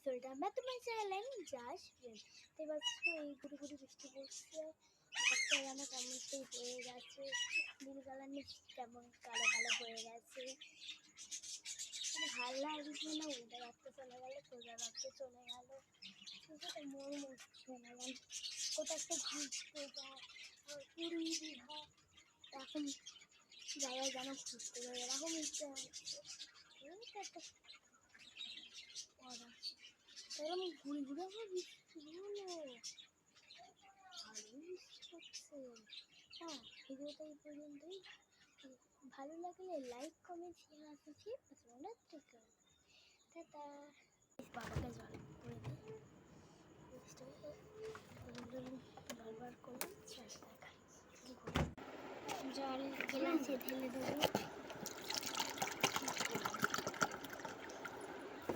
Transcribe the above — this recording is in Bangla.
Welcome back to my channel জাস ফ্রেন্ড। তো এবার এই গুড়ি গুড়ি বৃষ্টি পড়ছে, একটা যেন কেমন সেই হয়ে গেছে, নীল কালার নিয়ে কেমন কালো কালো হয়ে গেছে, ভালো লাগছে না। উল্টা রাখতে চলে গেল, সোজা রাখতে চলে গেল, সেটা মন মরছে না। কোথাও একটা ঘুরতে যায়, পুরী দীঘা, এখন জায়গায় যেন ঘুরতে যায়, এরকম ইচ্ছে হচ্ছে। একটা পড়া এরকম ঘুরে ঘুরে আমার বৃষ্টি হলো, ভালোই বৃষ্টি হচ্ছে। হ্যাঁ, ভিডিওটা এই পর্যন্তই। ভালো লাগলে লাইক কমেন্ট শেয়ার আসছি মনে থেকে। টাটা। বাবাকে জল করে দিই, বৃষ্টিটাকে বারবার করলাম, দেখাই জল গ্লাসে ঢেলে দেবো।